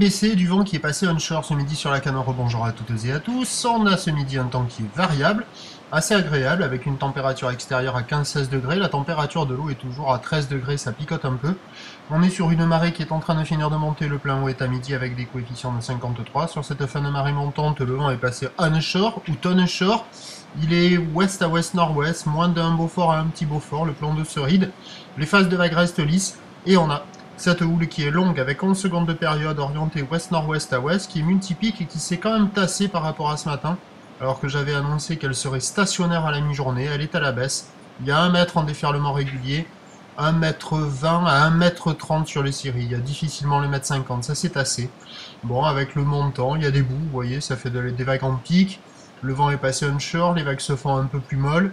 baissé, du vent qui est passé onshore ce midi sur la Canore. Bonjour à toutes et à tous. On a ce midi un temps qui est variable, assez agréable, avec une température extérieure à 15-16 degrés. La température de l'eau est toujours à 13 degrés, ça picote un peu. On est sur une marée qui est en train de finir de monter. Le plein eau est à midi avec des coefficients de 53. Sur cette fin de marée montante, le vent est passé onshore ou onshore. Il est ouest à ouest-nord-ouest, moins d'un Beaufort à un petit Beaufort, le plan de se ride. Les phases de vagues restent lisses et on a cette houle qui est longue avec 11 secondes de période orientée ouest-nord-ouest à ouest, qui est multipique et qui s'est quand même tassée par rapport à ce matin, alors que j'avais annoncé qu'elle serait stationnaire à la mi-journée. Elle est à la baisse. Il y a 1 mètre en déferlement régulier, 1,20 m à 1,30 m sur les séries. Il y a difficilement le 1,50 m, ça s'est tassé. Bon, avec le montant, il y a des bouts, vous voyez, ça fait des vagues en pic. Le vent est passé onshore, les vagues se font un peu plus molles.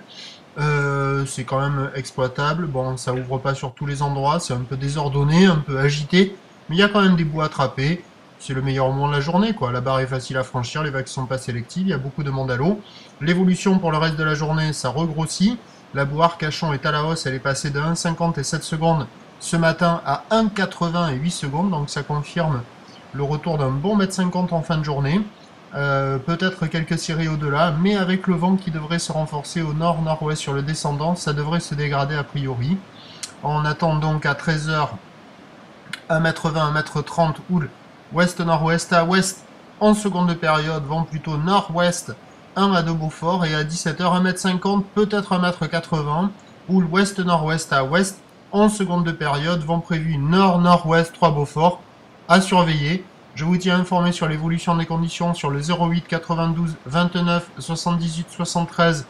C'est quand même exploitable. Bon, ça ouvre pas sur tous les endroits, c'est un peu désordonné, un peu agité, mais il y a quand même des bouts à attraper. C'est le meilleur moment de la journée, quoi. La barre est facile à franchir, les vagues sont pas sélectives, il y a beaucoup de monde à l'eau. L'évolution pour le reste de la journée, ça regrossit. La boue Arcachon est à la hausse, elle est passée de 1,50 et 7 secondes ce matin à 1,80 et 8 secondes, donc ça confirme le retour d'un bon 1,50 m en fin de journée. Peut-être quelques séries au-delà, mais avec le vent qui devrait se renforcer au nord-nord-ouest sur le descendant, ça devrait se dégrader a priori. On attend donc à 13h 1,20 m, 1,30 m, houle ouest-nord-ouest à ouest, 11 secondes de période, vent plutôt nord-ouest, 1 à 2 Beaufort, et à 17h 1,50 m, peut-être 1,80 m, houle ouest-nord-ouest à ouest, 11 secondes de période, vent prévu nord-nord-ouest, 3 Beaufort, à surveiller. Je vous tiens informé sur l'évolution des conditions sur le 08 92 29 78 73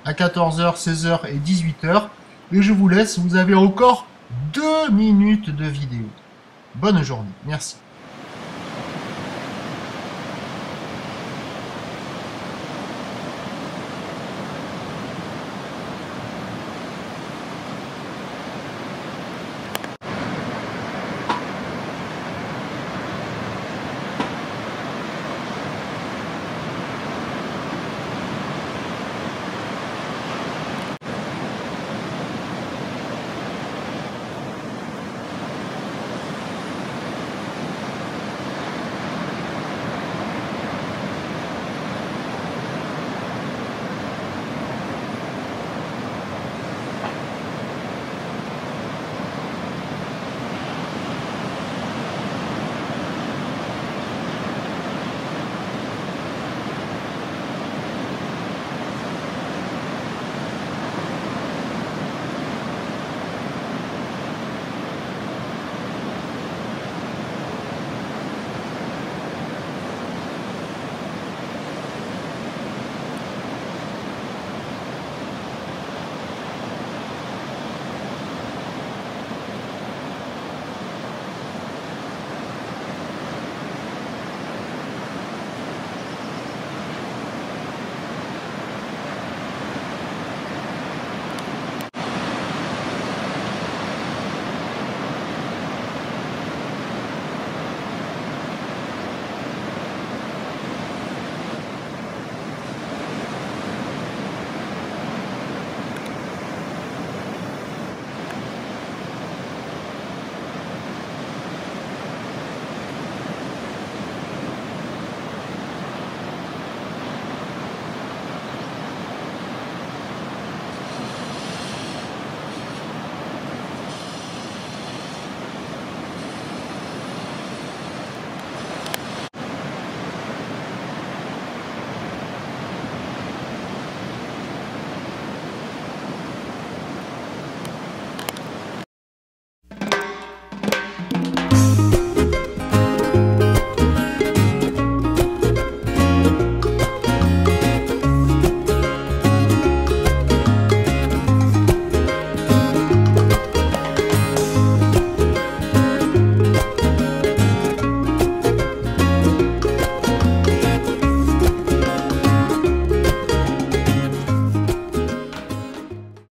à 14h, 16h et 18h. Et je vous laisse, vous avez encore 2 minutes de vidéo. Bonne journée, merci.